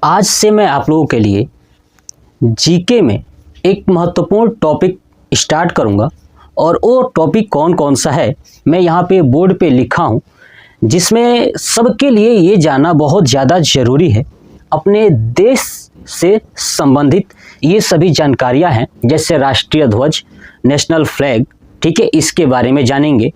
आज से मैं आप लोगों के लिए जीके में एक महत्वपूर्ण टॉपिक स्टार्ट करूंगा और वो टॉपिक कौन कौन सा है मैं यहाँ पे बोर्ड पे लिखा हूँ, जिसमें सबके लिए ये जानना बहुत ज़्यादा ज़रूरी है। अपने देश से संबंधित ये सभी जानकारियाँ हैं, जैसे राष्ट्रीय ध्वज, नेशनल फ्लैग, ठीक है, इसके बारे में जानेंगे।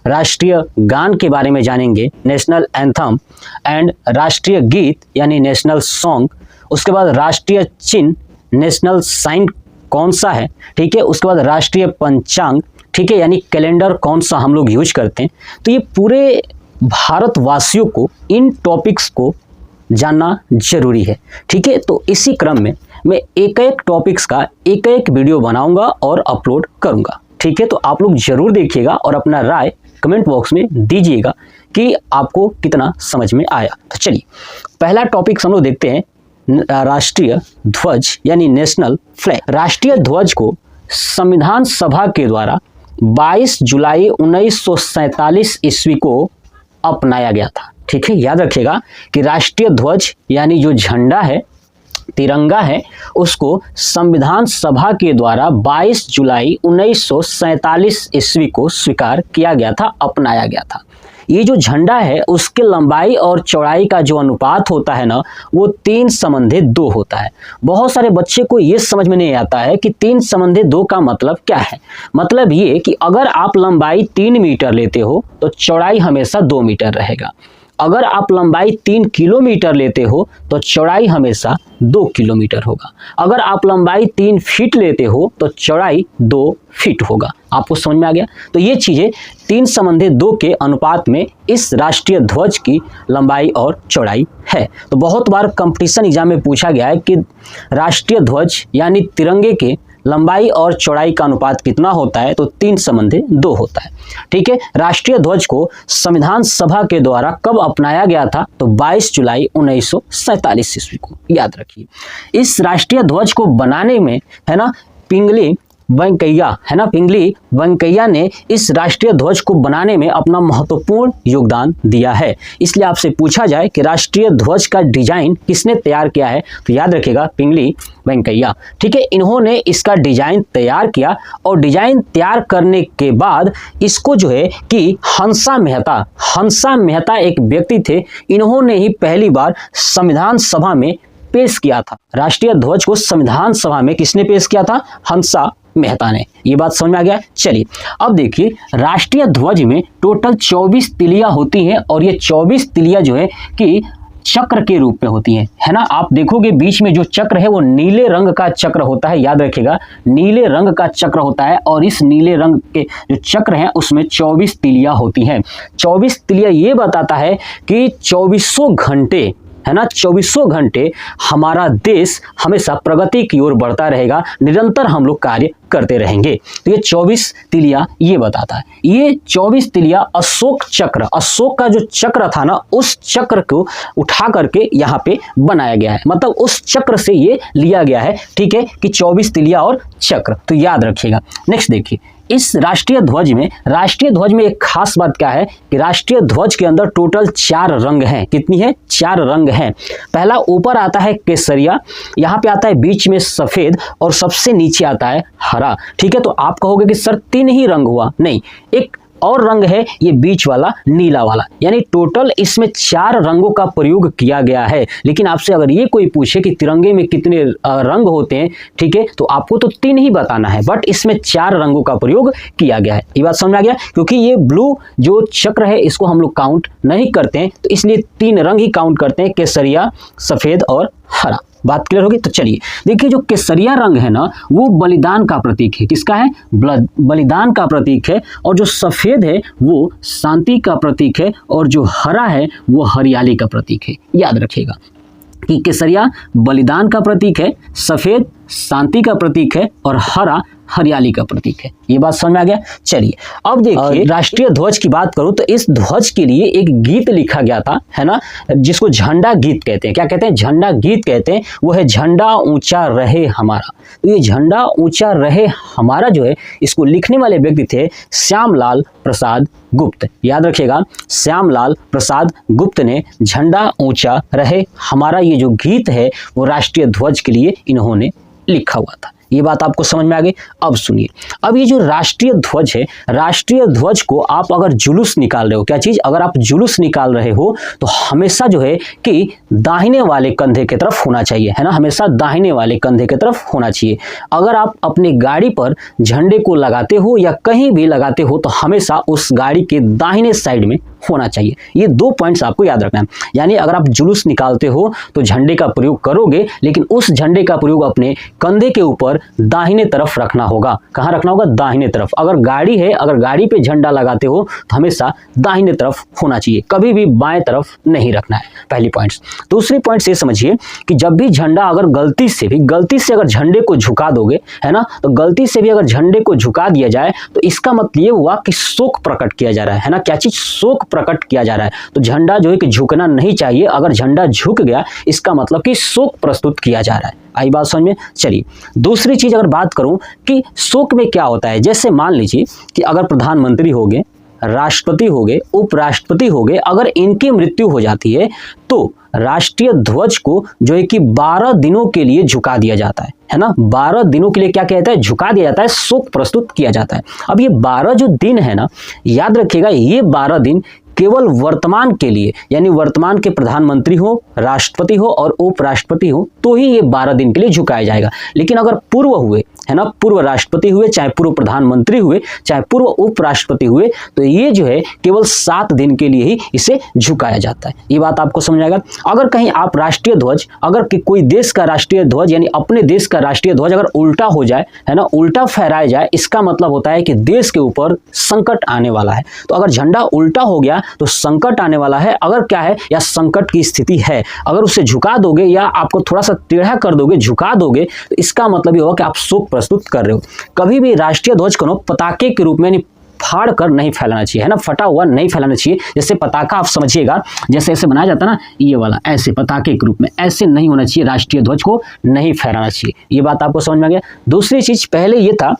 राष्ट्रीय गान के बारे में जानेंगे, नेशनल एंथम एंड राष्ट्रीय गीत यानी नेशनल सॉन्ग। उसके बाद राष्ट्रीय चिन्ह, नेशनल साइन कौन सा है, ठीक है। उसके बाद राष्ट्रीय पंचांग, ठीक है, यानी कैलेंडर कौन सा हम लोग यूज करते हैं। तो ये पूरे भारतवासियों को इन टॉपिक्स को जानना जरूरी है, ठीक है। तो इसी क्रम में मैं एक एक टॉपिक्स का एक एक वीडियो बनाऊंगा और अपलोड करूंगा, ठीक है। तो आप लोग जरूर देखिएगा और अपना राय कमेंट बॉक्स में दीजिएगा कि आपको कितना समझ में आया। तो चलिए पहला टॉपिक हम लोग देखते हैं, राष्ट्रीय ध्वज यानी नेशनल फ्लैग। राष्ट्रीय ध्वज को संविधान सभा के द्वारा 22 जुलाई 1947 ईस्वी को अपनाया गया था, ठीक है। याद रखिएगा कि राष्ट्रीय ध्वज यानी जो झंडा है, तिरंगा है, उसको संविधान सभा के द्वारा 22 जुलाई 1947 ईस्वी को स्वीकार किया गया था, अपनाया गया था। ये जो झंडा है उसके लंबाई और चौड़ाई का जो अनुपात होता है ना, वो 3:2 होता है। बहुत सारे बच्चे को ये समझ में नहीं आता है कि 3:2 का मतलब क्या है। मतलब ये कि अगर आप लंबाई 3 मीटर लेते हो तो चौड़ाई हमेशा 2 मीटर रहेगा। अगर आप लंबाई 3 किलोमीटर लेते हो तो चौड़ाई हमेशा 2 किलोमीटर होगा। अगर आप लंबाई 3 फीट लेते हो तो चौड़ाई 2 फीट होगा। आपको समझ में आ गया। तो ये चीज़ें 3:2 के अनुपात में इस राष्ट्रीय ध्वज की लंबाई और चौड़ाई है। तो बहुत बार कंपटीशन एग्जाम में पूछा गया है कि राष्ट्रीय ध्वज यानी तिरंगे के लंबाई और चौड़ाई का अनुपात कितना होता है, तो 3:2 होता है, ठीक है। राष्ट्रीय ध्वज को संविधान सभा के द्वारा कब अपनाया गया था, तो 22 जुलाई 1947 ईस्वी को। याद रखिए इस राष्ट्रीय ध्वज को बनाने में है ना पिंगली वेंकैया ने इस राष्ट्रीय ध्वज को बनाने में अपना महत्वपूर्ण योगदान दिया है। इसलिए आपसे पूछा जाए कि राष्ट्रीय ध्वज का डिजाइन किसने तैयार किया है, तो याद रखिएगा पिंगली वेंकैया, ठीक है। इन्होंने इसका डिजाइन तैयार किया और डिजाइन तैयार करने के बाद इसको जो है कि हंसा मेहता एक व्यक्ति थे, इन्होंने ही पहली बार संविधान सभा में पेश किया था। राष्ट्रीय ध्वज को संविधान सभा में किसने पेश किया था, हंसा मेहता ने। ये बात समझ में आ गया। चलिए अब देखिए राष्ट्रीय ध्वज में टोटल 24 तिलियां होती हैं और ये 24 तिलियां जो है कि चक्र के रूप में होती हैं, है ना। आप देखोगे बीच में जो चक्र है वो नीले रंग का चक्र होता है। याद रखिएगा नीले रंग का चक्र होता है और इस नीले रंग के जो चक्र हैं उसमें 24 तिलियां होती हैं। 24 तिलियां ये बताता है कि 24 घंटे, है ना, 24 घंटे हमारा देश हमेशा प्रगति की ओर बढ़ता रहेगा, निरंतर हम लोग कार्य करते रहेंगे। तो ये 24 तिलियां ये बताता है। ये 24 तिलियां अशोक का जो चक्र था ना, उस चक्र को उठा करके यहाँ पे बनाया गया है। मतलब उस चक्र से ये लिया गया है, ठीक है, कि 24 तिलियां और चक्र। तो याद रखिएगा। नेक्स्ट देखिए इस राष्ट्रीय ध्वज में एक खास बात क्या है कि राष्ट्रीय ध्वज के अंदर टोटल 4 रंग हैं। कितनी है, 4 रंग हैं। पहला ऊपर आता है केसरिया, यहाँ पे आता है बीच में सफेद और सबसे नीचे आता है हरा, ठीक है। तो आप कहोगे कि सर 3 ही रंग हुआ, नहीं, एक और रंग है ये बीच वाला नीला वाला, यानी टोटल इसमें 4 रंगों का प्रयोग किया गया है। लेकिन आपसे अगर ये कोई पूछे कि तिरंगे में कितने रंग होते हैं, ठीक है, तो आपको तो 3 ही बताना है, बट इसमें 4 रंगों का प्रयोग किया गया है। ये बात समझ में आ गया। क्योंकि ये ब्लू जो चक्र है इसको हम लोग काउंट नहीं करते हैं, तो इसलिए 3 रंग ही काउंट करते हैं, केसरिया, सफेद और हरा। बात क्लियर होगी। तो चलिए देखिए जो केसरिया रंग है ना वो बलिदान का प्रतीक है। किसका है, बलिदान का प्रतीक है। और जो सफेद है वो शांति का प्रतीक है और जो हरा है वो हरियाली का प्रतीक है। याद रखिएगा कि केसरिया बलिदान का प्रतीक है, सफेद शांति का प्रतीक है और हरा हरियाली का प्रतीक है। ये बात समझ में आ गया। चलिए अब देखिए राष्ट्रीय ध्वज की बात करूं तो इस ध्वज के लिए एक गीत लिखा गया था, है ना, जिसको झंडा गीत कहते हैं। क्या कहते हैं? झंडा गीत कहते हैं। वो है झंडा ऊंचा रहे हमारा। तो ये झंडा ऊंचा रहे हमारा जो है, इसको लिखने वाले व्यक्ति थे श्यामलाल प्रसाद गुप्त। याद रखिएगा, श्यामलाल प्रसाद गुप्त ने झंडा ऊंचा रहे हमारा ये जो गीत है वो राष्ट्रीय ध्वज के लिए इन्होंने लिखा हुआ था। ये बात आपको समझ में आ गई। अब सुनिए, अब ये जो राष्ट्रीय ध्वज है, राष्ट्रीय ध्वज को आप अगर जुलूस निकाल रहे हो, क्या चीज, अगर आप जुलूस निकाल रहे हो तो हमेशा जो है कि दाहिने वाले कंधे की तरफ होना चाहिए, है ना, हमेशा दाहिने वाले कंधे की तरफ होना चाहिए। अगर आप अपनी गाड़ी पर झंडे को लगाते हो या कहीं भी लगाते हो तो हमेशा उस गाड़ी के दाहिने साइड में होना चाहिए। ये 2 पॉइंट्स आपको याद रखना है। यानी अगर आप जुलूस निकालते हो तो झंडे का प्रयोग करोगे, लेकिन उस झंडे का प्रयोग अपने कंधे के ऊपर दाहिने तरफ रखना होगा। कहाँ रखना होगा? दाहिने तरफ। अगर गाड़ी है, अगर गाड़ी पे झंडा लगाते हो तो हमेशा दाहिने तरफ होना चाहिए, कभी भी बाएं तरफ नहीं रखना है। पहली पॉइंट। दूसरी पॉइंट ये समझिए कि जब भी झंडा अगर गलती से अगर झंडे को झुका दोगे, है ना, तो गलती से भी अगर झंडे को झुका दिया जाए तो इसका मतलब ये हुआ कि शोक प्रकट किया जा रहा है ना। क्या चीज? शोक प्रकट किया जा रहा है। तो झंडा जो है कि झुकना नहीं चाहिए। अगर झंडा झुक गया इसका मतलब कि शोक प्रस्तुत किया जा रहा है। आई बात समझ में? चलिए दूसरी चीज अगर बात करूं कि शोक में क्या होता है, जैसे मान लीजिए कि अगर प्रधानमंत्री हो गए, राष्ट्रपति हो गए, उपराष्ट्रपति हो गए, अगर इनकी मृत्यु हो जाती है तो राष्ट्रीय ध्वज को जो है कि 12 दिनों के लिए झुका दिया जाता है ना। 12 दिनों के लिए क्या कहता है? झुका दिया जाता है, शोक प्रस्तुत किया जाता है। अब ये 12 जो दिन है ना, याद रखिएगा, ये 12 दिन केवल वर्तमान के लिए, यानी वर्तमान के प्रधानमंत्री हो, राष्ट्रपति हो और उपराष्ट्रपति हो तो ही ये 12 दिन के लिए झुकाया जाएगा। लेकिन अगर पूर्व हुए, है ना, पूर्व राष्ट्रपति हुए, चाहे पूर्व प्रधानमंत्री हुए, चाहे पूर्व उपराष्ट्रपति हुए, तो ये जो है केवल 7 दिन के लिए ही इसे झुकाया जाता है। ये बात आपको समझ आएगा। अगर कहीं आप राष्ट्रीय ध्वज, अगर कोई देश का राष्ट्रीय ध्वज यानी अपने देश का राष्ट्रीय ध्वज अगर उल्टा हो जाए, है ना, उल्टा फहराया जाए, इसका मतलब होता है कि देश के ऊपर संकट आने वाला है। तो अगर झंडा उल्टा हो गया तो संकट आने वाला है। अगर क्या है, या संकट की स्थिति है, अगर उसे झुका दोगे या आपको थोड़ा सा टेढ़ा कर दोगे, झुका दोगे, तो इसका मतलब ये होगा कि आप शोक प्रस्तुत कर रहे हो। कभी भी राष्ट्रीय ध्वज को पताके के रूप में यानी फाड़ कर नहीं फैलाना चाहिए, है ना, फटा हुआ नहीं फैलाना चाहिए। जैसे पताका आप समझिएगा, जैसे ऐसे बनाया जाता है ना, ये वाला ऐसे पताके के रूप में ऐसे नहीं होना चाहिए, राष्ट्रीय ध्वज को नहीं फहराना चाहिए। ये बात आपको समझ में आ गया। दूसरी चीज, पहले ये था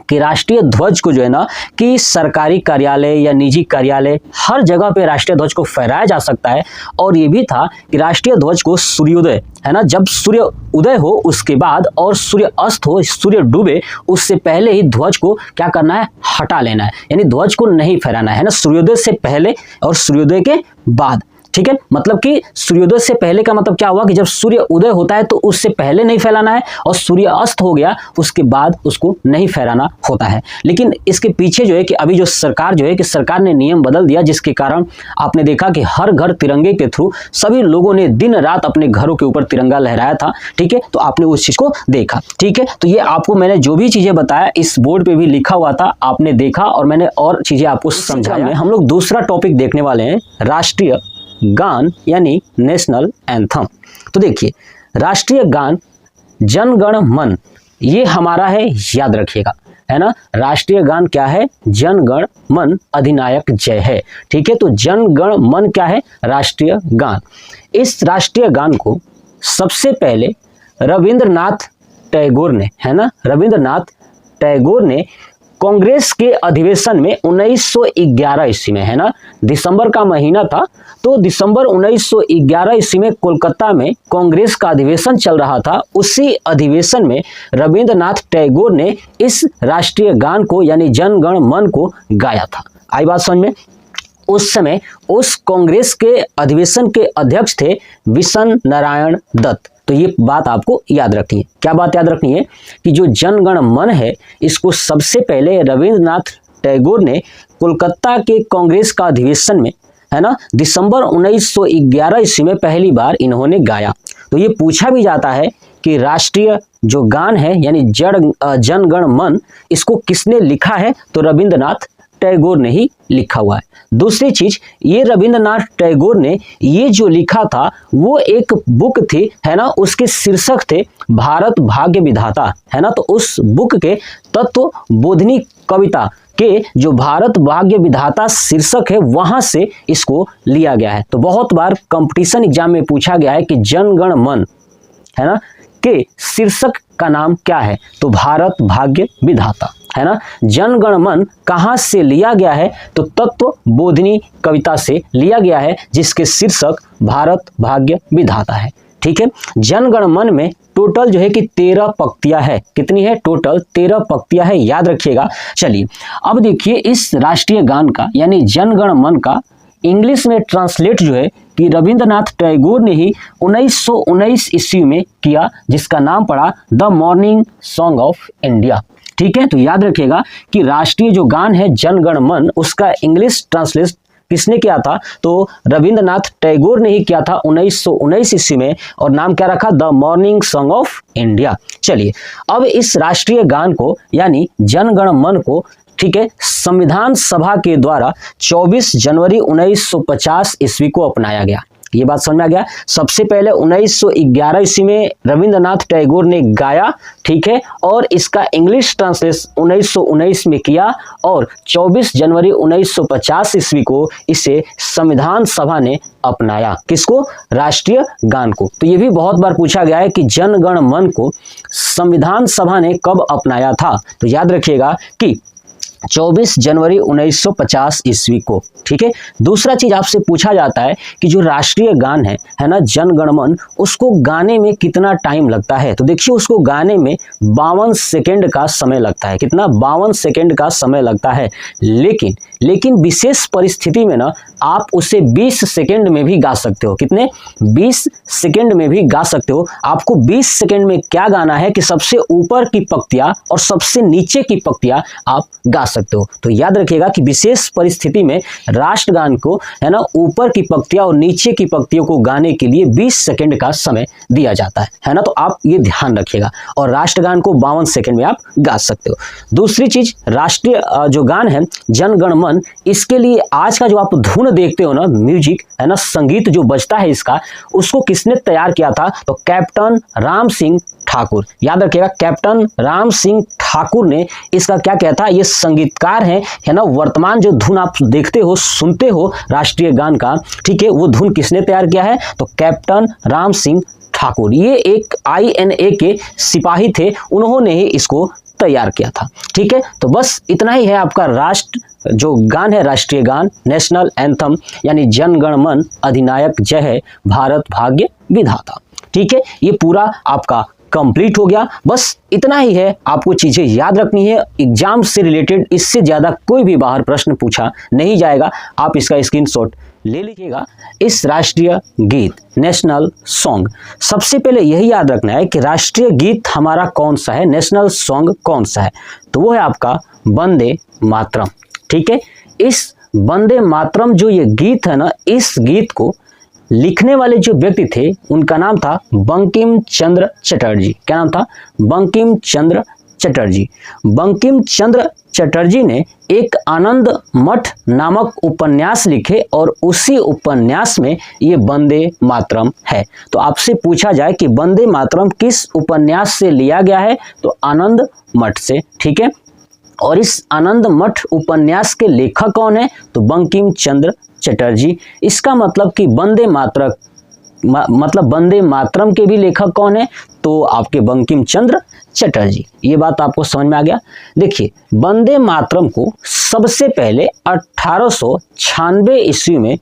कि राष्ट्रीय ध्वज को जो है ना कि सरकारी कार्यालय या निजी कार्यालय हर जगह पे राष्ट्रीय ध्वज को फहराया जा सकता है। और ये भी था कि राष्ट्रीय ध्वज को सूर्योदय, है ना, जब सूर्य उदय हो उसके बाद और सूर्य अस्त हो, सूर्य डूबे उससे पहले ही ध्वज को क्या करना है? हटा लेना है, यानी ध्वज को नहीं फहराना है ना, सूर्योदय से पहले और सूर्योदय के बाद। ठीक है, मतलब कि सूर्योदय से पहले का मतलब क्या हुआ कि जब सूर्य उदय होता है तो उससे पहले नहीं फैलाना है, और सूर्य अस्त हो गया उसके बाद उसको नहीं फहराना होता है। लेकिन इसके पीछे जो है कि अभी जो सरकार जो है कि सरकार ने नियम बदल दिया, जिसके कारण आपने देखा कि हर घर तिरंगे के थ्रू सभी लोगों ने दिन रात अपने घरों के ऊपर तिरंगा लहराया था। ठीक है, तो आपने उस चीज को देखा। ठीक है, तो ये आपको मैंने जो भी चीजें बताया इस बोर्ड पे भी लिखा हुआ था, आपने देखा और मैंने और चीजें आपको समझाया। हम लोग दूसरा टॉपिक देखने वाले हैं, राष्ट्रीय गान यानी नेशनल एंथम। तो देखिए, राष्ट्रीय गान जन गण मन ये हमारा है, याद रखिएगा, है ना। राष्ट्रीय गान क्या है? जन गण मन अधिनायक जय है। ठीक है, तो जन गण मन क्या है? राष्ट्रीय गान। इस राष्ट्रीय गान को सबसे पहले रविंद्रनाथ टैगोर ने, है ना, रविंद्रनाथ टैगोर ने कांग्रेस के अधिवेशन में 1911 ईस्वी में, है ना, दिसंबर का महीना था, तो दिसंबर 1911 ईस्वी में कोलकाता में कांग्रेस का अधिवेशन चल रहा था। उसी अधिवेशन में रविंद्रनाथ टैगोर ने इस राष्ट्रीय गान को यानी जन गण मन को गाया था। आई बात समझ में? उस समय उस कांग्रेस के अधिवेशन के अध्यक्ष थे विशन नारायण दत्त। तो ये बात आपको याद रखनी है। क्या बात याद रखनी है? कि जो जन गण मन है इसको सबसे पहले रविंद्रनाथ टैगोर ने कोलकाता के कांग्रेस का अधिवेशन में, है ना, दिसंबर 1911 ईस्वी में पहली बार इन्होंने गाया। तो ये पूछा भी जाता है कि राष्ट्रीय जो गान है यानी जन गण मन, इसको किसने लिखा है? तो रविंद्रनाथ टैगोर ने ही लिखा हुआ है। दूसरी चीज, ये रविंद्रनाथ टैगोर ने ये जो लिखा था वो एक बुक थी, है ना, उसके शीर्षक थे भारत भाग्य विधाता, है ना। तो उस बुक के तत्व बोधनी कविता के जो भारत भाग्य विधाता शीर्षक है वहां से इसको लिया गया है। तो बहुत बार कंपटीशन एग्जाम में पूछा गया है कि जन गण मन, है ना, के शीर्षक का नाम क्या है, तो भारत भाग्य विधाता, है ना। जन गण मन कहाँ से लिया गया है, तो तत्व बोधनी कविता से लिया गया है जिसके शीर्षक भारत भाग्य विधाता है। ठीक है, जन गण मन में टोटल जो है कि 13 पंक्तियां है। कितनी है? टोटल 13 पंक्तियां है, याद रखिएगा। चलिए अब देखिए इस राष्ट्रीय गान का यानी जन गण मन का इंग्लिश में ट्रांसलेट जो है कि रविंद्रनाथ टैगोर ने ही 1919 ईस्वी में किया, जिसका नाम पड़ा the morning song of India. ठीक है, तो याद रखिएगा कि राष्ट्रीय जो गान है जन गण मन, उसका इंग्लिश ट्रांसलेट किसने किया था, तो रविंद्रनाथ टैगोर ने ही किया था 1919 ईस्वी में, और नाम क्या रखा? The morning song of India. चलिए अब इस राष्ट्रीय गान को यानी जन गण मन को, ठीक है, संविधान सभा के द्वारा 24 जनवरी 1950 ईस्वी को अपनाया गया। ये बात समझ में आ गया। सबसे पहले 1911 ईस्वी में रविंद्रनाथ टैगोर ने गाया, ठीक है, और इसका इंग्लिश ट्रांसलेशन 1919 में किया, और 24 जनवरी 1950 ईस्वी को इसे संविधान सभा ने अपनाया। किसको? राष्ट्रीय गान को। तो ये भी बहुत बार पूछा गया है कि जन गण मन को संविधान सभा ने कब अपनाया था, तो याद रखिएगा कि 24 जनवरी 1950 ईस्वी को। ठीक है, दूसरा चीज आपसे पूछा जाता है कि जो राष्ट्रीय गान है ना, जन गण मन, उसको गाने में कितना टाइम लगता है, तो देखिए उसको गाने में 52 सेकेंड का समय लगता है। कितना? 52 सेकेंड का समय लगता है। लेकिन विशेष परिस्थिति में ना आप उसे 20 सेकेंड में भी गा सकते हो। कितने? 20 सेकेंड में भी गा सकते हो। आपको 20 सेकेंड में क्या गाना है कि सबसे ऊपर की पंक्तियां और सबसे नीचे की पंक्तियां आप गा सकते हो। तो याद रखिएगा कि विशेष परिस्थिति में राष्ट्रगान को, है ना, ऊपर की पंक्तियां और नीचे की पंक्तियों को गाने के लिए 20 सेकेंड का समय दिया जाता है ना। तो आप ये ध्यान रखिएगा, और राष्ट्रगान को 52 सेकेंड में आप गा सकते हो। दूसरी चीज, राष्ट्रीय जो गान है जन गण मन, इसके लिए आज का जो आप धुन देखते हो ना, म्यूजिक, है ना, संगीत जो बजता है इसका, उसको किसने तैयार किया था, तो कैप्टन राम सिंह ठाकुर। याद रखिएगा, कैप्टन राम सिंह ठाकुर ने इसका क्या किया था। ये संगीतकार है ना। वर्तमान जो धुन आप देखते हो, सुनते हो राष्ट्रीय गान का, ठीक है, वो धुन किसने तैयार किया है, तो कैप्टन राम सिंह ठाकुर। ये एक INA के सिपाही थे, उन्होंने ही इसको तैयार किया था। ठीक है, तो बस इतना ही है आपका राष्ट्र जो गान है, राष्ट्रीय गान, नेशनल एंथम, यानी जन गण मन अधिनायक जय है भारत भाग्य विधाता। ठीक है, ये पूरा आपका कंप्लीट हो गया। बस इतना ही है, आपको चीजें याद रखनी है। एग्जाम से रिलेटेड इससे ज्यादा कोई भी बाहर प्रश्न पूछा नहीं जाएगा। आप इसका स्क्रीनशॉट ले लीजिएगा। इस राष्ट्रीय गीत, नेशनल सॉन्ग, सबसे पहले यही याद रखना है कि राष्ट्रीय गीत हमारा कौन सा है, नेशनल सॉन्ग कौन सा है, तो वो है आपका वंदे मातरम। ठीक है, इस वंदे मातरम जो ये गीत है ना, इस गीत को लिखने वाले जो व्यक्ति थे उनका नाम था बंकिम चंद्र चटर्जी। क्या नाम था? बंकिम चंद्र चटर्जी। बंकिम चंद्र चटर्जी ने एक आनंद मठ नामक उपन्यास लिखे, और उसी उपन्यास में ये वंदे मातरम है। तो आपसे पूछा जाए कि वंदे मातरम किस उपन्यास से लिया गया है, तो आनंद मठ से। ठीक है, और इस आनंद मठ उपन्यास के लेखक कौन है, तो बंकिम चंद्र चटर्जी। इसका मतलब कि वंदे मातरम के भी लेखक कौन है, तो आपके बंकिम चंद्र चटर्जी। ये बात आपको समझ में आ गया। देखिए, वंदे मातरम को सबसे पहले 1896 ईस्वी में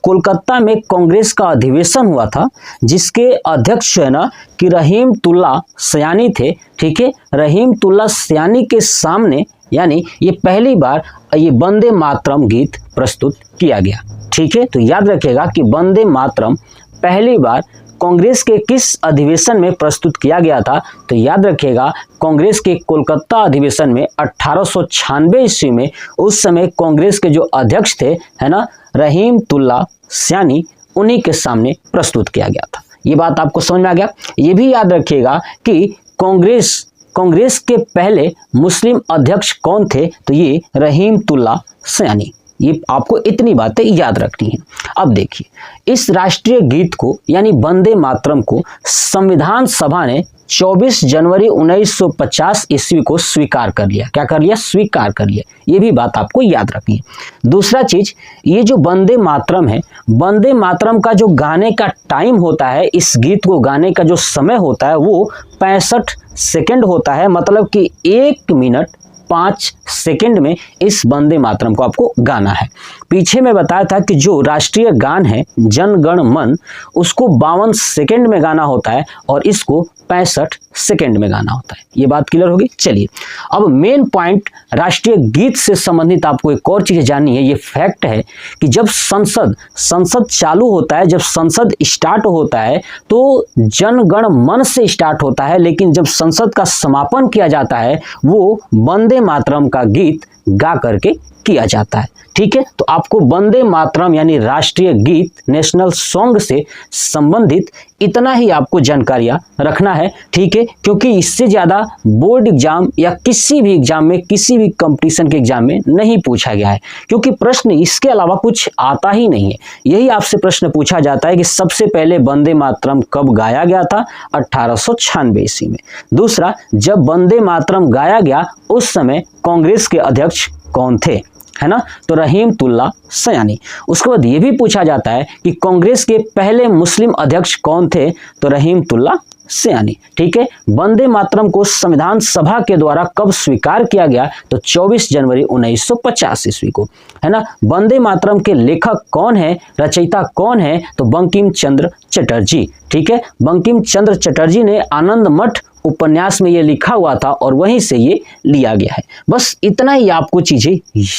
कोलकाता में कांग्रेस का अधिवेशन हुआ था, जिसके अध्यक्ष है ना कि रहीमतुल्ला सयानी थे। ठीक है, रहीमतुल्ला सयानी के सामने यानी ये पहली बार ये वंदे मातरम गीत प्रस्तुत किया गया। ठीक है, तो याद रखिएगा कि वंदे मातरम पहली बार कांग्रेस के किस अधिवेशन में प्रस्तुत किया गया था, तो याद रखिएगा कांग्रेस के कोलकाता अधिवेशन में 1896 ईस्वी में। उस समय कांग्रेस के जो अध्यक्ष थे, है ना, रहीमतुल्ला सयानी, उन्हीं के सामने प्रस्तुत किया गया था। ये बात आपको समझ में आ गया। ये भी याद रखिएगा कि कांग्रेस के पहले मुस्लिम अध्यक्ष कौन थे, तो ये रहीमतुल्ला सयानी। ये आपको इतनी बातें याद रखनी है। अब देखिए, इस राष्ट्रीय गीत को यानी वंदे मातरम को संविधान सभा ने 24 जनवरी 1950 ईस्वी को स्वीकार कर लिया। क्या कर लिया? स्वीकार कर लिया। ये भी बात आपको याद रखनी है। दूसरा चीज, ये जो वंदे मातरम है, वंदे मातरम का जो गाने का टाइम होता है, इस गीत को गाने का जो समय होता है वो 65 सेकंड होता है। मतलब कि 1 मिनट 5 सेकंड में इस वंदे मातरम को आपको गाना है। पीछे मैं बताया था कि जो राष्ट्रीय गान है जन गण मन, उसको 52 सेकंड में गाना होता है और इसको 65 सेकंड में गाना होता है। ये बात क्लियर होगी। चलिए, अब मेन पॉइंट, राष्ट्रीय गीत से संबंधित आपको एक और चीज जाननी है। ये फैक्ट है कि जब संसद चालू होता है, जब संसद स्टार्ट होता है तो जन गण मन से स्टार्ट होता है, लेकिन जब संसद का समापन किया जाता है वो वंदे मातरम का गीत गा करके किया जाता है। ठीक है, तो आपको वंदे मातरम यानी राष्ट्रीय गीत, नेशनल सॉन्ग से संबंधित इतना ही आपको जानकारियां रखना है। ठीक है, क्योंकि इससे ज़्यादा बोर्ड एग्जाम या किसी भी एग्जाम में, किसी भी कंपटीशन के एग्जाम में नहीं पूछा गया है, क्योंकि प्रश्न इसके अलावा कुछ आता ही नहीं है। यही आपसे प्रश्न पूछा जाता है कि सबसे पहले वंदे मातरम कब गाया गया था? 1896 ईस्वी में। दूसरा, जब वंदे मातरम गाया गया उस समय कांग्रेस के अध्यक्ष कौन थे? है ना, तो रहीमतुल्लाह सयानी। उसके बाद ये भी पूछा जाता है कि कांग्रेस के पहले मुस्लिम अध्यक्ष कौन थे? तो रहीमतुल्लाह सयानी। ठीक है, वंदे मातरम को संविधान सभा के द्वारा कब स्वीकार किया गया? तो 24 जनवरी 1950 ईस्वी को। है ना, वंदे मातरम के लेखक कौन है, रचयिता कौन है? तो बंकिम चंद्र चटर्जी। ठीक है, बंकिम चंद्र चटर्जी ने आनंद मठ उपन्यास में ये लिखा हुआ था और वहीं से ये लिया गया है। बस इतना ही आपको चीजें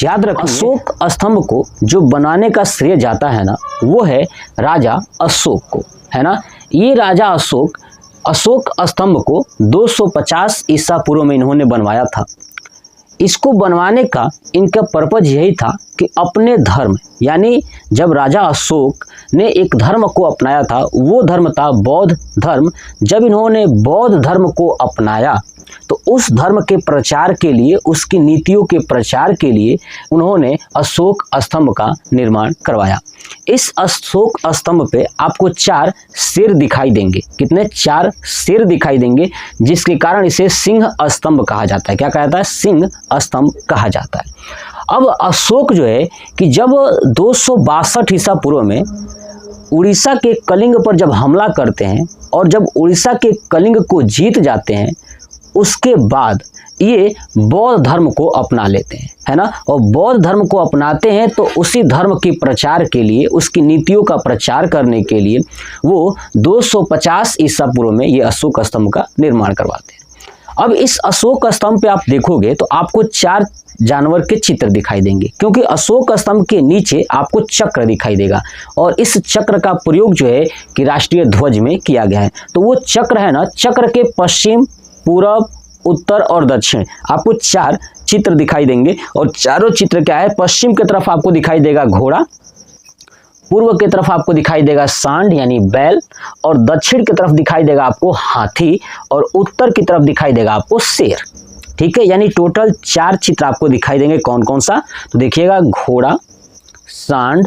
याद रखना। अशोक स्तंभ को जो बनाने का श्रेय जाता है ना, वो है राजा अशोक को। है ना, ये राजा अशोक स्तंभ को 250 ईसा पूर्व में इन्होंने बनवाया था। इसको बनवाने का इनका पर्पज यही था कि अपने धर्म, यानी जब राजा अशोक ने एक धर्म को अपनाया था, वो धर्म था बौद्ध धर्म। जब इन्होंने बौद्ध धर्म को अपनाया तो उस धर्म के प्रचार के लिए, उसकी नीतियों के प्रचार के लिए उन्होंने अशोक स्तंभ का निर्माण करवाया। इस अशोक स्तंभ पे आपको 4 सिर दिखाई देंगे। कितने? 4 सिर दिखाई देंगे, जिसके कारण इसे सिंह स्तंभ कहा जाता है। क्या कहा जाता है? सिंह स्तंभ कहा जाता है। अब अशोक जो है कि जब 262 ईसा पूर्व में उड़ीसा के कलिंग पर जब हमला करते हैं और जब उड़ीसा के कलिंग को जीत जाते हैं, उसके बाद ये बौद्ध धर्म को अपना लेते हैं। है ना, और बौद्ध धर्म को अपनाते हैं तो उसी धर्म के प्रचार के लिए, उसकी नीतियों का प्रचार करने के लिए वो 250 ईसा पूर्व में ये अशोक स्तंभ का निर्माण करवाते हैं। अब इस अशोक स्तंभ पे आप देखोगे तो आपको 4 जानवर के चित्र दिखाई देंगे, क्योंकि अशोक स्तंभ के नीचे आपको चक्र दिखाई देगा और इस चक्र का प्रयोग जो है कि राष्ट्रीय ध्वज में किया गया है। तो वो चक्र है ना, चक्र के पश्चिम, पूरब, उत्तर और दक्षिण आपको 4 चित्र दिखाई देंगे। और चारों चित्र क्या है? पश्चिम की तरफ आपको दिखाई देगा घोड़ा, पूर्व की तरफ आपको दिखाई देगा सांड यानी बैल, और दक्षिण की तरफ दिखाई देगा आपको हाथी, और उत्तर की तरफ दिखाई देगा आपको शेर। ठीक है, यानी टोटल 4 चित्र आपको दिखाई देंगे। कौन कौन सा? तो देखिएगा, घोड़ा, सांड,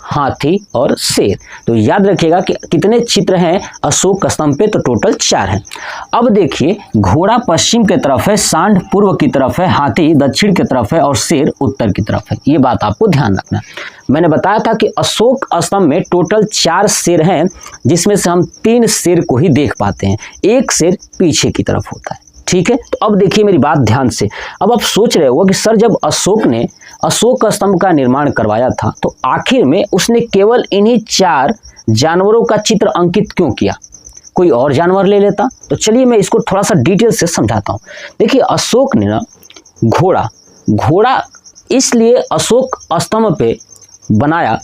हाथी और शेर। तो याद रखिएगा कि कितने चित्र हैं अशोक स्तंभ पे? तो टोटल 4 हैं। अब देखिए, घोड़ा पश्चिम की तरफ है, सांड पूर्व की तरफ है, हाथी दक्षिण की तरफ है और शेर उत्तर की तरफ है। ये बात आपको ध्यान रखना। मैंने बताया था कि अशोक स्तंभ में टोटल 4 शेर हैं, जिसमें से हम 3 शेर को ही देख पाते हैं, एक शेर पीछे की तरफ होता है। ठीक है, तो अब देखिए मेरी बात ध्यान से। अब आप सोच रहे हो कि सर, जब अशोक ने अशोक स्तंभ का निर्माण करवाया था तो आखिर में उसने केवल इन्हीं 4 जानवरों का चित्र अंकित क्यों किया? कोई और जानवर ले लेता। तो चलिए मैं इसको थोड़ा सा डिटेल से समझाता हूँ। देखिए, अशोक ने ना घोड़ा इसलिए अशोक स्तंभ पे बनाया।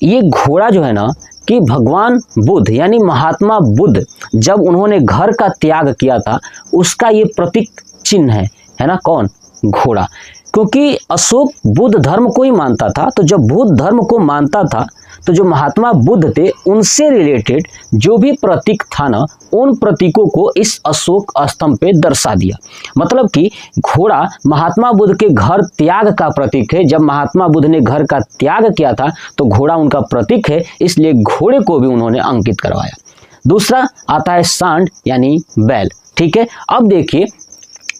ये घोड़ा जो है ना कि भगवान बुद्ध यानी महात्मा बुद्ध जब उन्होंने घर का त्याग किया था, उसका ये प्रतीक चिन्ह है ना। कौन? घोड़ा। क्योंकि अशोक बुद्ध धर्म को ही मानता था, तो जब बुद्ध धर्म को मानता था तो जो महात्मा बुद्ध थे उनसे रिलेटेड जो भी प्रतीक था ना, उन प्रतीकों को इस अशोक स्तंभ पे दर्शा दिया। मतलब कि घोड़ा महात्मा बुद्ध के घर त्याग का प्रतीक है। जब महात्मा बुद्ध ने घर का त्याग किया था तो घोड़ा उनका प्रतीक है, इसलिए घोड़े को भी उन्होंने अंकित करवाया। दूसरा आता है सांड यानी बैल। ठीक है, अब देखिए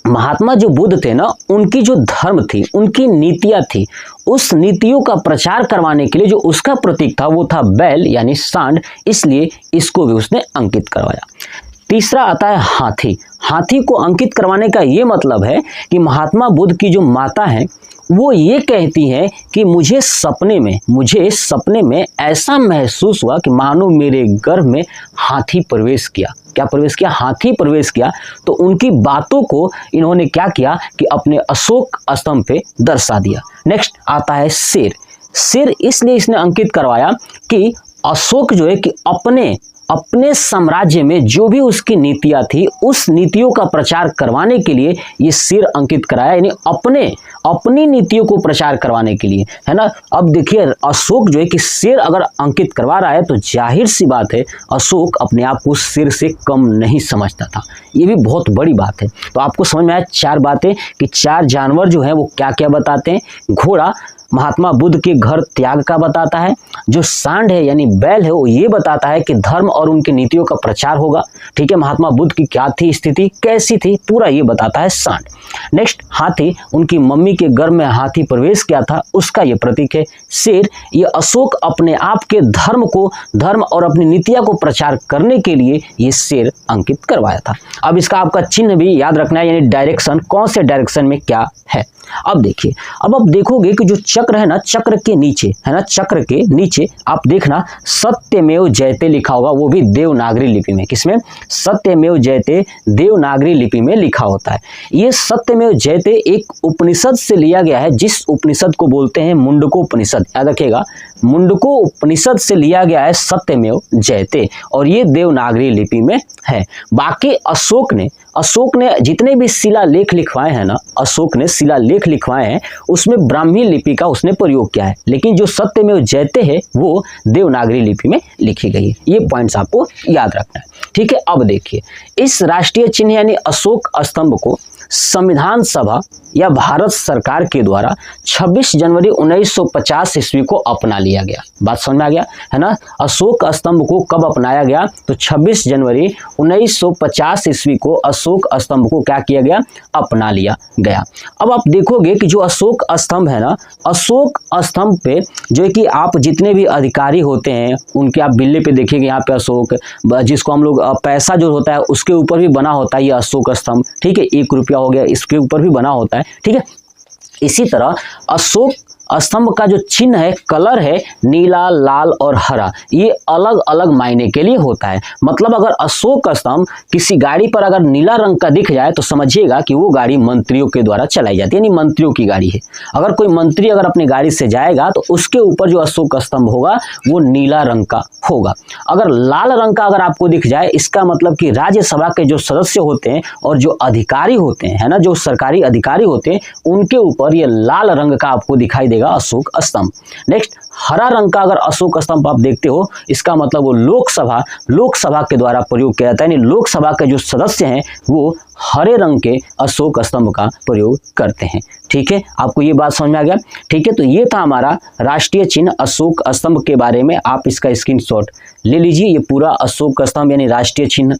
महात्मा जो बुद्ध थे ना, उनकी जो धर्म थी, उनकी नीतियां थी, उस नीतियों का प्रचार करवाने के लिए जो उसका प्रतीक था वो था बैल यानी सांड, इसलिए इसको भी उसने अंकित करवाया। तीसरा आता है हाथी। हाथी को अंकित करवाने का ये मतलब है कि महात्मा बुद्ध की जो माता है वो ये कहती हैं कि मुझे सपने में ऐसा महसूस हुआ कि मानो मेरे गर्भ में हाथी प्रवेश किया। क्या प्रवेश किया? हाथी प्रवेश किया। तो उनकी बातों को इन्होंने क्या किया कि अपने अशोक स्तंभ पे दर्शा दिया। नेक्स्ट आता है शेर। शेर इसलिए इसने अंकित करवाया कि अशोक जो है कि अपने साम्राज्य में जो भी उसकी नीतियां थी, उस नीतियों का प्रचार करवाने के लिए ये शेर अंकित कराया, यानी अपनी नीतियों को प्रचार करवाने के लिए, है ना। अब देखिए अशोक जो है कि शेर अगर अंकित करवा रहा है तो जाहिर सी बात है अशोक अपने आप को शेर से कम नहीं समझता था। ये भी बहुत बड़ी बात है। तो आपको समझ में आया 4 बातें कि 4 जानवर जो हैं वो क्या क्या बताते हैं। घोड़ा महात्मा बुद्ध के घर त्याग का बताता है। जो सांड है यानी बैल है वो ये बताता है कि धर्म और उनकी नीतियों का प्रचार होगा। ठीक है, महात्मा बुद्ध की क्या थी स्थिति, कैसी थी, पूरा ये बताता है सांड। नेक्स्ट हाथी, उनकी मम्मी के गर्भ में हाथी प्रवेश किया था, उसका ये प्रतीक है। शेर, ये अशोक अपने आप के धर्म और अपनी नीतियों को प्रचार करने के लिए ये शेर अंकित करवाया था। अब इसका आपका चिन्ह भी याद रखना है, यानी डायरेक्शन, कौन से डायरेक्शन में क्या है। अब देखिए, अब आप देखोगे कि जो चक्र है ना, चक्र के नीचे है ना, चक्र के नीचे आप देखना सत्यमेव जयते लिखा होगा, वो भी देवनागरी लिपि में। किसमें? सत्यमेव जयते देवनागरी लिपि में लिखा होता है। ये सत्यमेव जयते एक उपनिषद से लिया गया है, जिस उपनिषद को बोलते हैं मुंडकोपनिषद। याद रखिएगा, मुंडकोपनिषद से लिया गया है सत्यमेव जयते, और ये देवनागरी लिपि में है। बाकी अशोक ने जितने भी शिलालेख लिखवाए हैं ना, अशोक ने शिलालेख लिखवाए हैं उसमें ब्राह्मी लिपि का उसने प्रयोग किया है, लेकिन जो सत्यमेव जयते है वो देवनागरी लिपि में लिखी गई है। ये पॉइंट्स आपको याद रखना है। ठीक है, अब देखिए इस राष्ट्रीय चिन्ह यानी अशोक स्तंभ को संविधान सभा या भारत सरकार के द्वारा 26 जनवरी 1950 ईस्वी को अपना लिया गया। बात समझ में आ गया है ना। अशोक स्तंभ को कब अपनाया गया? तो 26 जनवरी 1950 ईस्वी को अशोक स्तंभ को क्या किया गया? अपना लिया गया। अब आप देखोगे कि जो अशोक स्तंभ है ना, अशोक स्तंभ पे जो है कि आप जितने भी अधिकारी होते हैं उनके आप बिल्ले पे देखिएगा, यहाँ पे अशोक, जिसको हम लोग पैसा जो होता है उसके ऊपर भी बना होता है ये अशोक स्तंभ। ठीक है, 1 रुपया हो गया, इसके ऊपर भी बना होता है। ठीक है, इसी तरह अशोक स्तंभ का जो चिन्ह है, कलर है नीला, लाल और हरा, ये अलग अलग मायने के लिए होता है। मतलब अगर अशोक स्तंभ किसी गाड़ी पर अगर नीला रंग का दिख जाए तो समझिएगा कि वो गाड़ी मंत्रियों के द्वारा चलाई जाती है, यानी मंत्रियों की गाड़ी है। अगर कोई मंत्री अगर अपनी गाड़ी से जाएगा तो उसके ऊपर जो अशोक स्तंभ होगा वो नीला रंग का होगा। अगर लाल रंग का अगर आपको दिख जाए, इसका मतलब कि राज्यसभा के जो सदस्य होते हैं और जो अधिकारी होते हैं, है ना, जो सरकारी अधिकारी होते हैं, उनके ऊपर ये लाल रंग का आपको दिखाई देगा अशोक स्तंभ। नेक्स्ट हरा रंग का अगर अशोक स्तंभ आप देखते हो, इसका मतलब वो लोकसभा के द्वारा प्रयोग किया जाता है, यानी लोकसभा के जो सदस्य हैं वो हरे रंग के अशोक स्तंभ का प्रयोग करते हैं। ठीक है, आपको ये बात समझ में आ गया। ठीक है, तो ये था हमारा राष्ट्रीय चिन्ह अशोक स्तंभ के बारे में। आप इसका स्क्रीनशॉट ले लीजिए। ये पूरा अशोक स्तंभ यानी राष्ट्रीय चिन्ह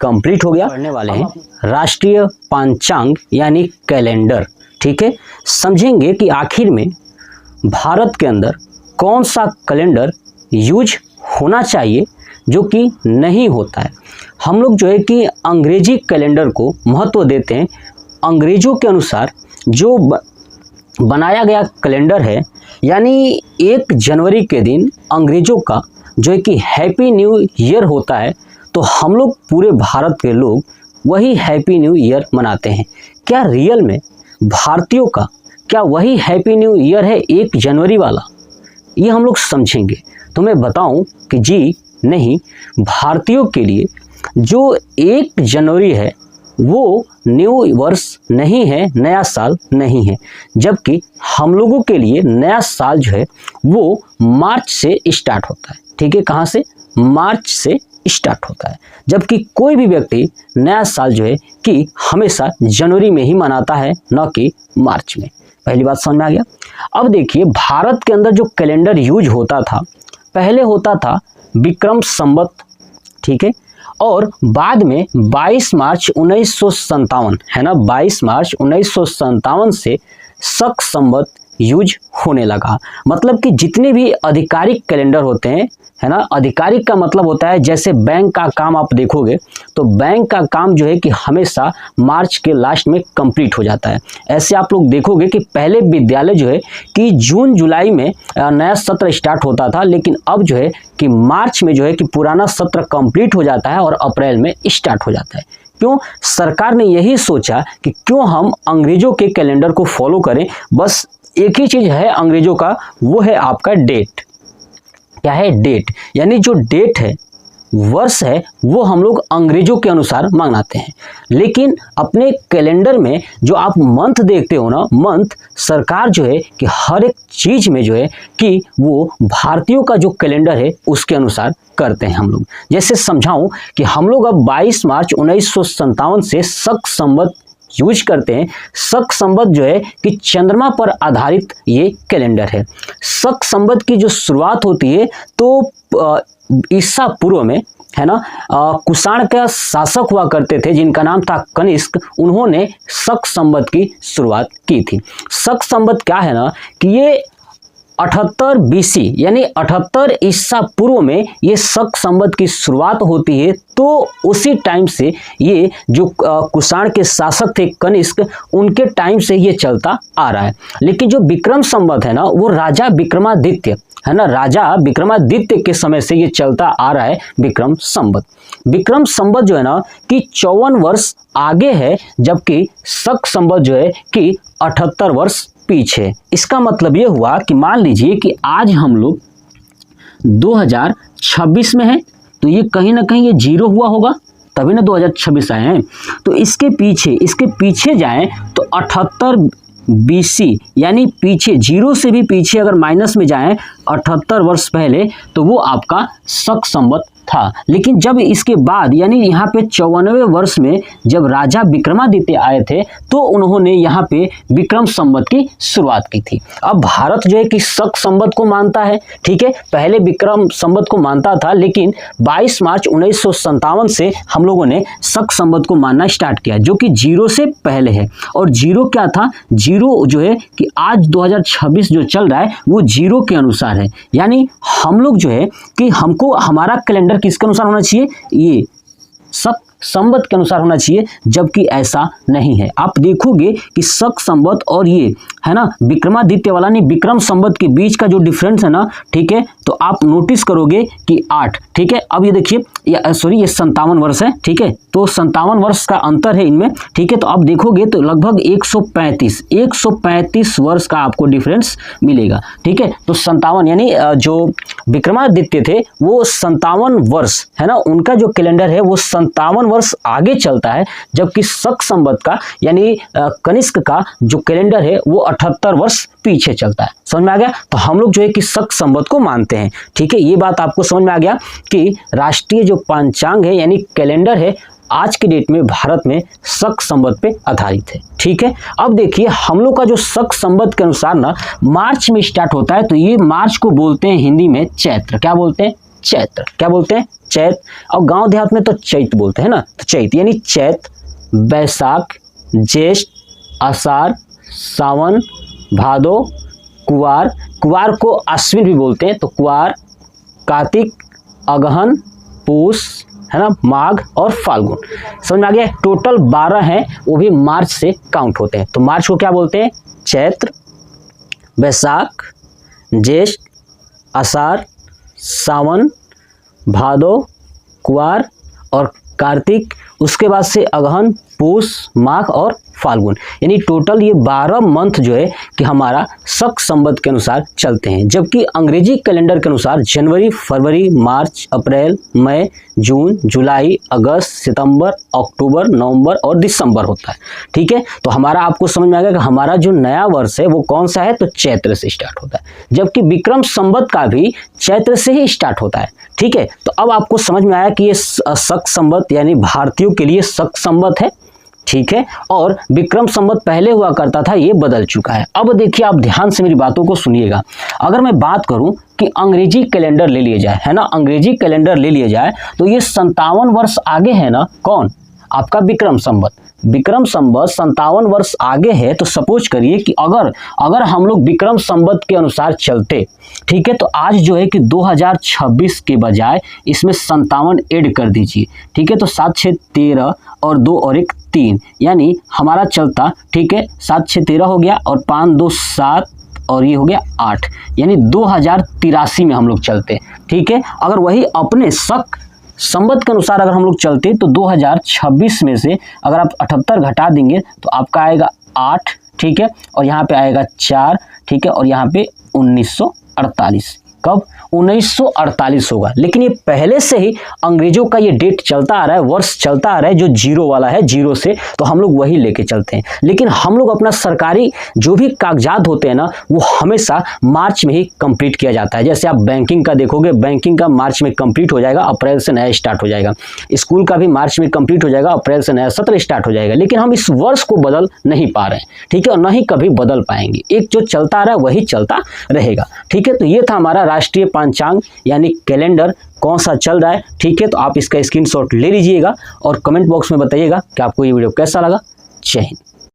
कंप्लीट हो गया। पढ़ने वाले हैं राष्ट्रीय पंचांग यानी कैलेंडर। ठीक है, समझेंगे कि आखिर में भारत के अंदर कौन सा कैलेंडर यूज होना चाहिए जो कि नहीं होता है। हम लोग जो है कि अंग्रेजी कैलेंडर को महत्व देते हैं। अंग्रेजों के अनुसार जो बनाया गया कैलेंडर है, यानी 1 जनवरी के दिन अंग्रेजों का जो है कि हैप्पी न्यू ईयर होता है, तो हम लोग पूरे भारत के लोग वही हैप्पी न्यू ईयर मनाते हैं। क्या रियल में भारतीयों का क्या वही हैप्पी न्यू ईयर है 1 जनवरी वाला? ये हम लोग समझेंगे। तो मैं बताऊं कि जी नहीं, भारतीयों के लिए जो 1 जनवरी है वो न्यू वर्ष नहीं है, नया साल नहीं है, जबकि हम लोगों के लिए नया साल जो है वो मार्च से स्टार्ट होता है। ठीक है, कहाँ से? मार्च से स्टार्ट होता है, जबकि कोई भी व्यक्ति नया साल जो है कि हमेशा जनवरी में ही मनाता है, न कि मार्च में। पहली बात समझ में आ गया। अब देखिए, भारत के अंदर जो कैलेंडर यूज होता था, पहले होता था विक्रम संवत, ठीक है, और बाद में 22 मार्च 1957 है ना, 22 मार्च 1957 से शक संवत यूज होने लगा। मतलब कि जितने भी आधिकारिक कैलेंडर होते हैं, है ना, आधिकारिक का मतलब होता है जैसे बैंक का काम आप देखोगे तो बैंक का काम जो है कि हमेशा मार्च के लास्ट में कंप्लीट हो जाता है। ऐसे आप लोग देखोगे कि पहले विद्यालय जो है कि जून जुलाई में नया सत्र स्टार्ट होता था, लेकिन अब जो है कि मार्च में जो है कि पुराना सत्र कंप्लीट हो जाता है और अप्रैल में स्टार्ट हो जाता है। क्यों? सरकार ने यही सोचा कि क्यों हम अंग्रेजों के कैलेंडर को फॉलो करें। बस एक ही चीज है अंग्रेजों का, वो है आपका डेट। क्या है? डेट। यानी जो डेट है, वर्ष है, वो हम लोग अंग्रेजों के अनुसार मनाते हैं। लेकिन अपने कैलेंडर में जो आप मंथ देखते हो ना, मंथ सरकार जो है कि हर एक चीज में जो है कि वो भारतीयों का जो कैलेंडर है उसके अनुसार करते हैं हम लोग। जैसे समझाऊं कि हम लोग अब 22 मार्च 1957 से शक संवत यूज करते हैं। शक संवत जो है कि चंद्रमा पर आधारित ये कैलेंडर है। शक संवत की जो शुरुआत होती है तो ईसा पूर्व में, है ना, कुषाण का शासक हुआ करते थे जिनका नाम था कनिष्क, उन्होंने शक संवत की शुरुआत की थी। शक संवत क्या है ना कि ये 78 BC यानी 78 ईसा पूर्व में ये शक संवत की शुरुआत होती है। तो उसी टाइम से ये जो कुषाण के शासक थे कनिष्क, उनके टाइम से ये चलता आ रहा है। लेकिन जो विक्रम संवत है ना, वो राजा विक्रमादित्य, है ना, राजा विक्रमादित्य के समय से ये चलता आ रहा है विक्रम संवत। विक्रम संवत जो है ना कि 54 वर्ष आगे है, जबकि शक संवत जो है कि 78 वर्ष पीछे। इसका मतलब ये हुआ कि मान लीजिए कि आज हम लोग 2026 में हैं, तो ये कहीं ना कहीं ये जीरो हुआ होगा, तभी ना 2026 आए हैं। तो इसके पीछे जाएं तो 78 BC यानी पीछे, जीरो से भी पीछे अगर माइनस में जाएं 78 वर्ष पहले, तो वो आपका शक संवत था। लेकिन जब इसके बाद यानी यहाँ पे 94वें वर्ष में जब राजा विक्रमादित्य आए थे, तो उन्होंने यहाँ पे विक्रम संवत की शुरुआत की थी। अब भारत जो है कि शक संवत को मानता है, ठीक है, पहले विक्रम संवत को मानता था, लेकिन 22 मार्च 1957 से हम लोगों ने शक संवत को मानना स्टार्ट किया, जो कि जीरो से पहले है। और जीरो क्या था? जीरो जो है कि आज 2026 जो चल रहा है वो जीरो के अनुसार है। यानी हम लोग जो है कि हमको हमारा कैलेंडर किसके अनुसार होना चाहिए? ये शक संवत के अनुसार होना चाहिए, जबकि ऐसा नहीं है। आप देखोगे कि शक संवत और ये है ना विक्रमादित्य वाला नहीं, विक्रम संवत के बीच का जो डिफरेंस है ना, ठीक है, तो आप नोटिस करोगे कि 8, ठीक है। अब ये देखिए, ये 57 वर्ष है, ठीक है, तो 57 वर्ष का अंतर है इनमें, ठीक है। तो आप देखोगे तो लगभग 135 वर्ष का आपको डिफरेंस मिलेगा, ठीक है। तो 57 यानी जो विक्रमादित्य थे वो 57 वर्ष, है ना, उनका जो कैलेंडर है वो 57 वर्ष आगे चलता है, जबकि शक संवत का यानी कनिष्क का जो कैलेंडर है वो 78 वर्ष पीछे चलता है। समझ में आ गया? तो हम लोग जो है कि शक संवत को मानते हैं, ठीक है। ये बात आपको समझ में आ गया कि राष्ट्रीय जो पंचांग है यानी कैलेंडर है आज के डेट में भारत में शक संवत पे आधारित है, ठीक है। अब देखिए, हम लोग का जो शक संवत के अनुसार ना मार्च में स्टार्ट होता है, तो ये मार्च को बोलते हैं हिंदी में चैत्र। क्या बोलते हैं? चैत्र। क्या बोलते हैं? चैत। और गांव देहात में तो चैत बोलते हैं ना, तो चैत यानी चैत, बैसाख, ज्येष्ठ, आषाढ़, सावन, भादो, कुवार, कुवार को अश्विन भी बोलते हैं, तो कुवार, कार्तिक, अगहन, पूस, है ना, माघ और फाल्गुन। समझ में आ गया? टोटल 12 हैं, वो भी मार्च से काउंट होते हैं। तो मार्च को क्या बोलते हैं? चैत्र, बैसाख, ज्येष्ठ, आषाढ़, सावन, भादो, कुवार और कार्तिक, उसके बाद से अगहन, पूस, माघ और फाल्गुन, यानी टोटल ये 12 मंथ जो है कि हमारा शक संवत के अनुसार चलते हैं। जबकि अंग्रेजी कैलेंडर के अनुसार जनवरी, फरवरी, मार्च, अप्रैल, मई, जून, जुलाई, अगस्त, सितंबर, अक्टूबर, नवंबर और दिसंबर होता है। ठीक है, तो हमारा आपको समझ में आ गया कि हमारा जो नया वर्ष है वो कौन सा है, तो चैत्र से स्टार्ट होता है। जबकि विक्रम संवत का भी चैत्र से ही स्टार्ट होता है। ठीक है, तो अब आपको समझ में आया कि ये शक संवत यानी भारतीयों के लिए शक संवत है। ठीक है, और विक्रम संवत पहले हुआ करता था, ये बदल चुका है। अब देखिए, आप ध्यान से मेरी बातों को सुनिएगा। अगर मैं बात करूं कि अंग्रेजी कैलेंडर ले लिया जाए, है ना, अंग्रेजी कैलेंडर ले लिया जाए तो ये 57 वर्ष आगे है ना, कौन, आपका विक्रम संवत। विक्रम संवत 57 वर्ष आगे है। तो सपोज करिए कि अगर हम लोग विक्रम संवत के अनुसार चलते, ठीक है, तो आज जो है कि 2026 के बजाय इसमें 57 ऐड कर दीजिए। ठीक है, तो 7 6 13 और 2 और 1 3, यानी हमारा चलता, ठीक है, 7 6 13 हो गया और 5 2 7 और ये हो गया 8, यानी 2083 में हम लोग चलते। ठीक है, अगर वही अपने शक संवत के अनुसार अगर हम लोग चलते तो 2026 में से अगर आप 78 घटा देंगे तो आपका आएगा 8, ठीक है, और यहाँ पे आएगा 4, ठीक है, और यहाँ पे 1948। कब, 1948 होगा। लेकिन ये पहले से ही अंग्रेजों का ये डेट चलता आ रहा है, वर्ष चलता आ रहा है जो 0 वाला है, 0 से, तो हम लोग वही लेके चलते हैं। लेकिन हम लोग अपना सरकारी जो भी कागजात होते हैं ना, वो हमेशा मार्च में ही कंप्लीट किया जाता है। जैसे आप बैंकिंग का देखोगे, बैंकिंग का मार्च में कंप्लीट हो जाएगा, अप्रैल से नया स्टार्ट हो जाएगा। स्कूल का भी मार्च में कंप्लीट हो जाएगा, अप्रैल से नया सत्र स्टार्ट हो जाएगा। लेकिन हम इस वर्ष को बदल नहीं पा रहे हैं। ठीक है, और न ही कभी बदल पाएंगे। एक जो चलता आ रहा है वही चलता रहेगा। ठीक है, तो ये था हमारा राष्ट्रीय पंचांग यानी कैलेंडर कौन सा चल रहा है। ठीक है, तो आप इसका स्क्रीनशॉट ले लीजिएगा और कमेंट बॉक्स में बताइएगा कि आपको ये वीडियो कैसा लगा। जय हिंद।